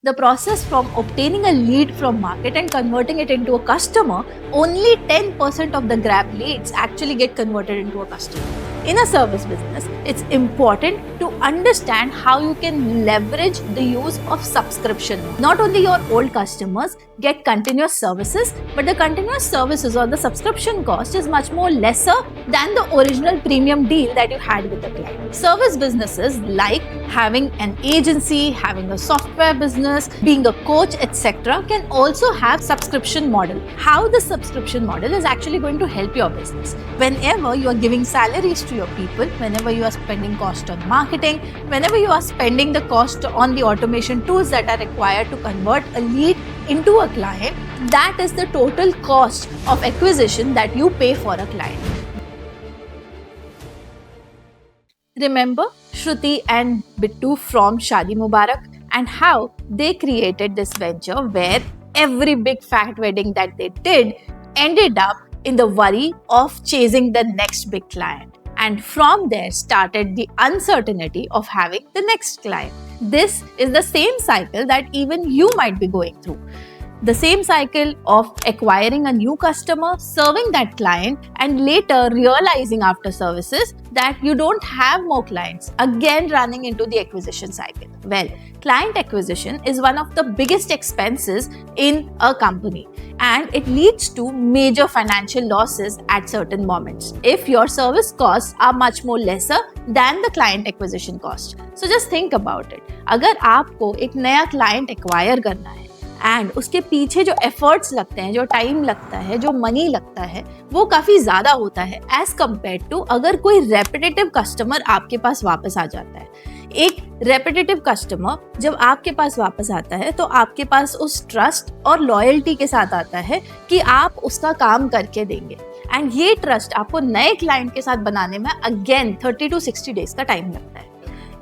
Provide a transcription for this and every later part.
The process from obtaining a lead from market and converting it into a customer, only 10% of the Grab leads actually get converted into a customer. In a service business, it's important to understand how you can leverage the use of subscription. Not only your old customers get continuous services, but the continuous services or the subscription cost is much more lesser than the original premium deal that you had with the client. Service businesses like having an agency, having a software business, being a coach, etc. can also have subscription model. How the subscription model is actually going to help your business. Whenever you are giving salaries to your people, whenever you are spending cost on marketing, whenever you are spending the cost on the automation tools that are required to convert a lead into a client, that is the total cost of acquisition that you pay for a client. Remember Shruti and Bittu from Shadi Mubarak and how they created this venture where every big fat wedding that they did ended up in the worry of chasing the next big client. And from there started the uncertainty of having the next client. This is the same cycle that even you might be going through. The same cycle of acquiring a new customer, serving that client, and later realizing after services that you don't have more clients, again running into the acquisition cycle. Well, client acquisition is one of the biggest expenses in a company and it leads to major financial losses at certain moments if your service costs are much more lesser than the client acquisition cost. So just think about it. अगर आपको एक नया client acquire करना है and उसके पीछे जो efforts लगते हैं, जो टाइम लगता है, जो मनी लगता है, वो काफ़ी ज़्यादा होता है एज कम्पेयर टू अगर कोई रेपिटेटिव कस्टमर आपके पास वापस आ जाता है। एक रेपिटेटिव कस्टमर जब आपके पास वापस आता है तो आपके पास उस ट्रस्ट और लॉयल्टी के साथ आता है कि आप उसका काम करके देंगे एंड ये ट्रस्ट आपको नए क्लाइंट के साथ बनाने में अगेन 30 to 60 डेज का टाइम लगता है।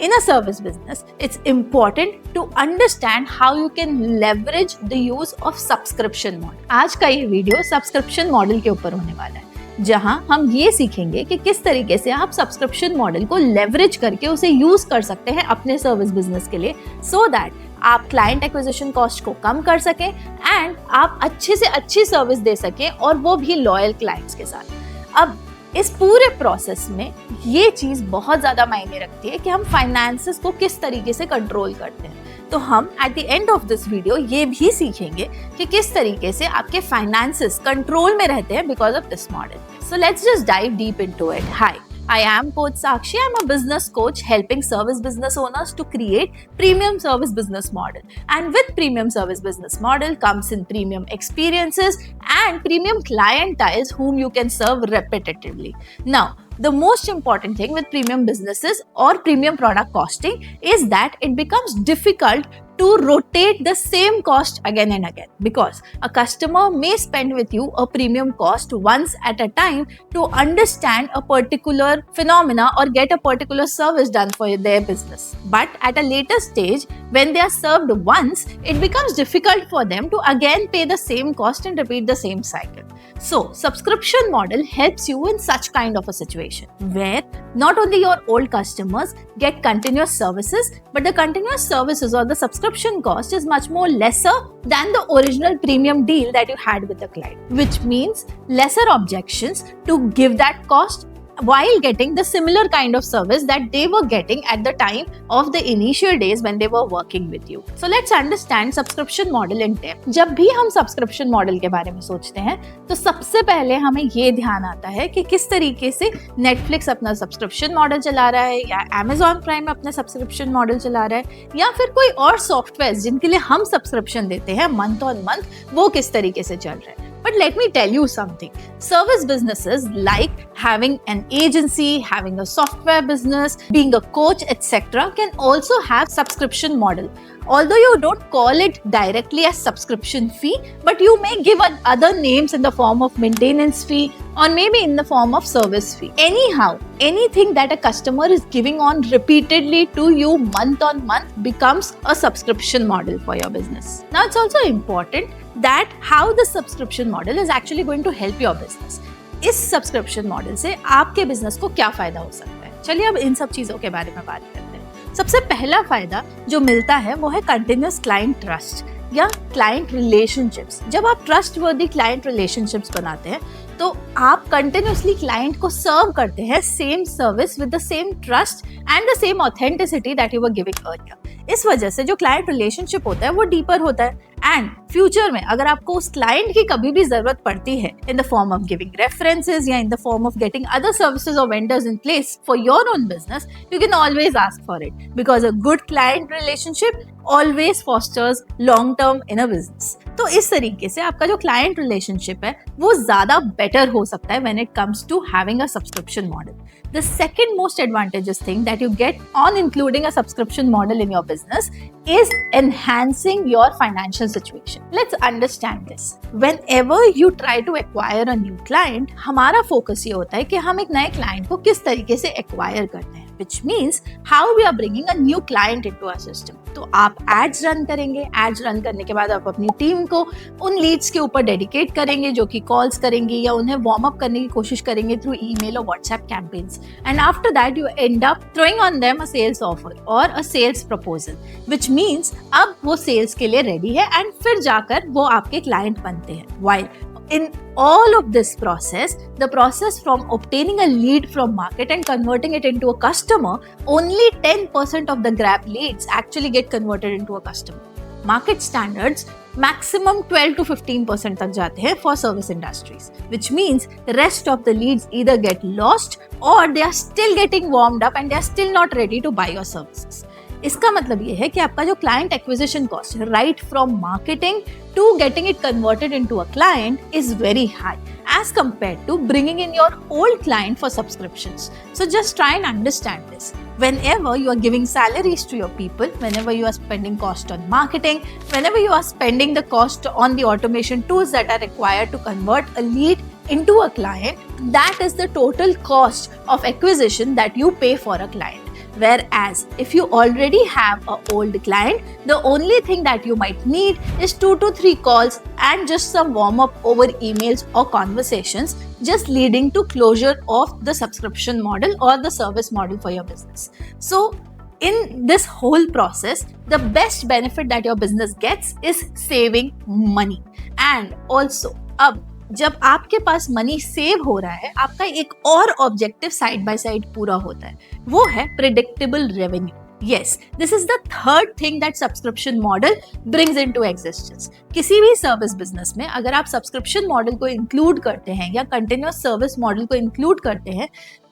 In a service business, it's important to understand how you can leverage the use of subscription model. आज का ये वीडियो सब्सक्रिप्शन मॉडल के ऊपर होने वाला है, जहां हम ये सीखेंगे कि किस तरीके से आप सब्सक्रिप्शन मॉडल को लेवरेज करके उसे यूज कर सकते हैं अपने सर्विस बिजनेस के लिए सो दैट आप क्लाइंट एक्विजिशन कॉस्ट को कम कर सकें एंड आप अच्छे से अच्छी सर्विस दे सकें और वो भी लॉयल क्लाइंट्स के साथ। अब इस पूरे प्रोसेस में ये चीज़ बहुत ज़्यादा मायने रखती है कि हम फाइनेंसेस को किस तरीके से कंट्रोल करते हैं। तो हम at the end of this video ये भी सीखेंगे कि किस तरीके से आपके फाइनेंसेस कंट्रोल में रहते हैं because of this model. So let's just dive deep into it. Hi, I am Coach Sakshi. I'm a business coach helping service business owners to create premium service business model. And with premium service business model comes in premium experiences and premium clienteles whom you can serve repetitively. Now, the most important thing with premium businesses or premium product costing is that it becomes difficult to rotate the same cost again and again because a customer may spend with you a premium cost once at a time to understand a particular phenomena or get a particular service done for their business. But at a later stage, when they are served once, it becomes difficult for them to again pay the same cost and repeat the same cycle. So, subscription model helps you in such kind of a situation where not only your old customers get continuous services, but the continuous services or the subscription cost is much more lesser than the original premium deal that you had with the client, which means lesser objections to give that cost while getting the similar kind of service that they were getting at the time of the initial days when they were working with you. So let's understand subscription model in depth. जब भी हम subscription model के बारे में सोचते हैं तो सबसे पहले हमें ये ध्यान आता है कि किस तरीके से Netflix अपना subscription model चला रहा है या Amazon Prime अपना subscription model चला रहा है या फिर कोई और सॉफ्टवेयर जिनके लिए हम subscription देते हैं month on month, वो किस तरीके से चल रहा है। But let me tell you something. Service businesses like having an agency, having a software business, being a coach, etc. can also have subscription model. Although you don't call it directly as subscription fee, but you may give other names in the form of maintenance fee or maybe in the form of service fee. Anyhow, anything that a customer is giving on repeatedly to you month on month becomes a subscription model for your business. Now, it's also important that how the subscription model is actually going to help your business. इस subscription model से आपके business को क्या फायदा हो सकता है? चलिए अब इन सब चीजों के बारे में बात करते हैं। सबसे पहला फायदा जो मिलता है वो है कंटिन्यूअस क्लाइंट ट्रस्ट या क्लाइंट रिलेशनशिप्स। जब आप ट्रस्ट वर्दी क्लाइंट रिलेशनशिप्स बनाते हैं तो आप कंटिन्यूअसली क्लाइंट को सर्व करते हैं same service with the same trust and the same authenticity that you were giving earlier. इस वजह से जो क्लाइंट रिलेशनशिप होता है वो डीपर होता है एंड फ्यूचर में अगर आपको उस क्लाइंट की कभी भी जरूरत पड़ती है in the form of giving references या in the form of getting other services और vendors in place for your own business, you can always ask for it because a good client relationship always fosters long term in a business. तो इस तरीके से आपका जो client relationship है वो ज्यादा बेटर हो सकता है when it comes to having a subscription model. The second most advantageous thing that you get on including a subscription model in your business is enhancing your financial situation. Let's understand this. Whenever you try to acquire a new client, हमारा focus ये होता है कि हम एक नए client को किस तरीके से acquire करते हैं, which means how we are bringing a new client into our system. तो आप ads run करेंगे, ads run करने के बाद आप अपनी टीम को उन leads के ऊपर dedicate करेंगे जो कि calls करेंगी या उन्हें warm up करने की कोशिश करेंगे through email और WhatsApp campaigns. And after that you end up throwing on them a sales offer or a sales proposal, which means अब वो sales के लिए ready है and फिर जाकर वो आपके client बनते हैं। While in all of this process, the process from obtaining a lead from market and converting it into a customer, only 10% of the grab leads actually get converted into a customer. Market standards maximum 12 to 15% तक जाते हैं for service industries, which means the rest of the leads either get lost or they are still getting warmed up and they are still not ready to buy your services. इसका मतलब ये है कि आपका जो क्लाइंट एक्विजिशन कॉस्ट है right from marketing to getting it converted into a client is very high as compared to bringing in your old client for subscriptions. So just try and understand this. Whenever you are giving salaries to your people, whenever you are spending cost on marketing, whenever you are spending the cost on the automation tools that are required to convert a lead into a client, that is the total cost of acquisition that you pay for a client. Whereas if you already have an old client, the only thing that you might need is 2 to 3 calls and just some warm up over emails or conversations, just leading to closure of the subscription model or the service model for your business. So in this whole process, the best benefit that your business gets is saving money. And also, अब जब आपके पास money save हो रहा है, आपका एक और objective side by side पूरा होता है, वो है predictable revenue. Yes, this is the third thing that subscription model brings into existence. किसी भी सर्विस बिजनेस में अगर आप सब्सक्रिप्शन मॉडल को इंक्लूड करते हैं या कंटिन्यूअस सर्विस मॉडल को इंक्लूड करते हैं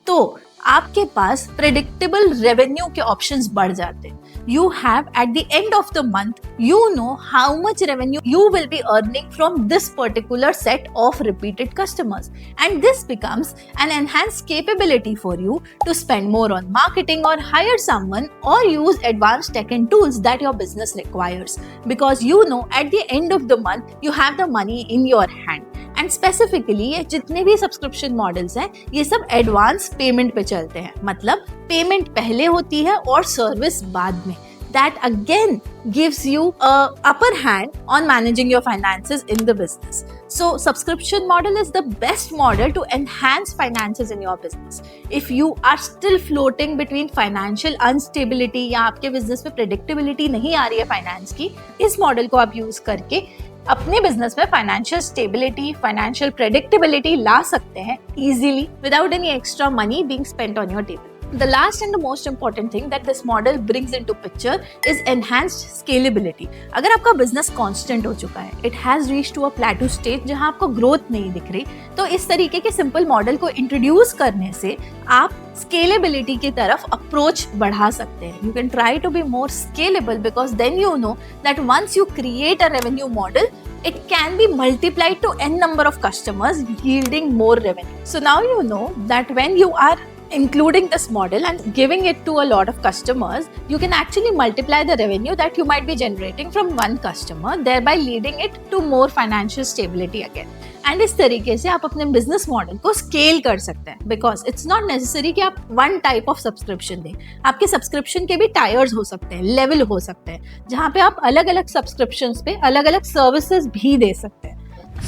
तो आपके पास प्रेडिक्टेबल रेवेन्यू के ऑप्शंस बढ़ जाते हैं. You have at the end of the month, you know how much revenue you will be earning from this particular set of repeated customers, and this becomes an enhanced capability for you to spend more on marketing or hire someone or use advanced tech and tools that your business requires, because you know at the end of the month you have the money in your hand. And specifically ये जितने भी subscription models हैं ये सब advance payment पे चलते हैं, मतलब पेमेंट पहले होती है और सर्विस बाद में. That again gives you a upper hand on managing your finances in the business. So subscription model is the best model to enhance finances in your business. If you are still floating between financial instability या आपके business में predictability नहीं आ रही है finance की, इस model को आप यूज करके अपने बिजनेस में फाइनेंशियल स्टेबिलिटी, फाइनेंशियल प्रेडिक्टेबिलिटी ला सकते हैं easily without any extra money being spent on your table. The last and the most important thing that this model brings into picture is enhanced scalability. अगर आपका business constant हो चुका है, it has reached to a plateau stage जहाँ आपको growth नहीं दिख रही, तो इस तरीके के simple model को introduce करने से आप scalability की तरफ approach बढ़ा सकते हैं. You can try to be more scalable because then you know that once you create a revenue model, it can be multiplied to n number of customers, yielding more revenue. So now you know that when you are including this model and giving it to a lot of customers, you can actually multiply the revenue that you might be generating from one customer, thereby leading it to more financial stability again. And इस तरीके से आप अपने business model को scale कर सकते हैं, because it's not necessary कि आप वन टाइप ऑफ सब्सक्रिप्शन दें. आपके सब्सक्रिप्शन के भी टायर्स हो सकते हैं, लेवल हो सकते हैं, जहाँ पे आप अलग अलग सब्सक्रिप्शन पे अलग अलग सर्विसेज भी दे सकते हैं.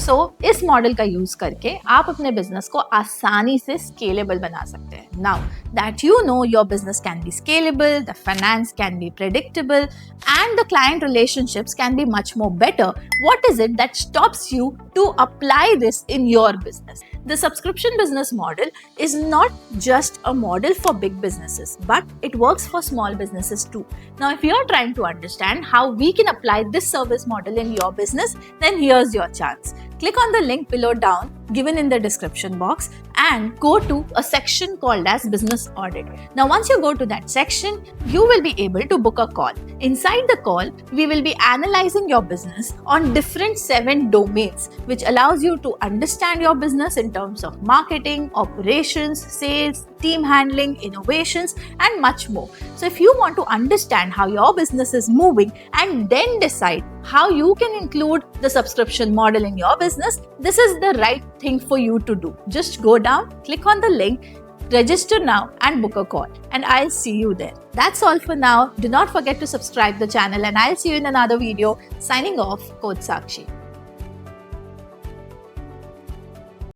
सो इस मॉडल का यूज करके आप अपने बिजनेस को आसानी से स्केलेबल बना सकते हैं. Now that you know your business can be scalable, the finance can be predictable and the client relationships can be much more better, what is it that stops you to apply this in your business? The subscription business model is not just a model for big businesses, but it works for small businesses too. Now, if you're trying to understand how we can apply this service model in your business, then here's your chance. Click on the link below down given in the description box and go to a section called as business audit. Now, once you go to that section, you will be able to book a call. Inside the call, we will be analyzing your business on different 7 domains, which allows you to understand your business in terms of marketing, operations, sales, team handling, innovations, and much more. So if you want to understand how your business is moving and then decide how you can include the subscription model in your business, this is the right thing for you to do. Just go down, click on the link, register now and book a call, and I'll see you there. That's all for now. Do not forget to subscribe the channel, and I'll see you in another video. Signing off, Coach Sakshi.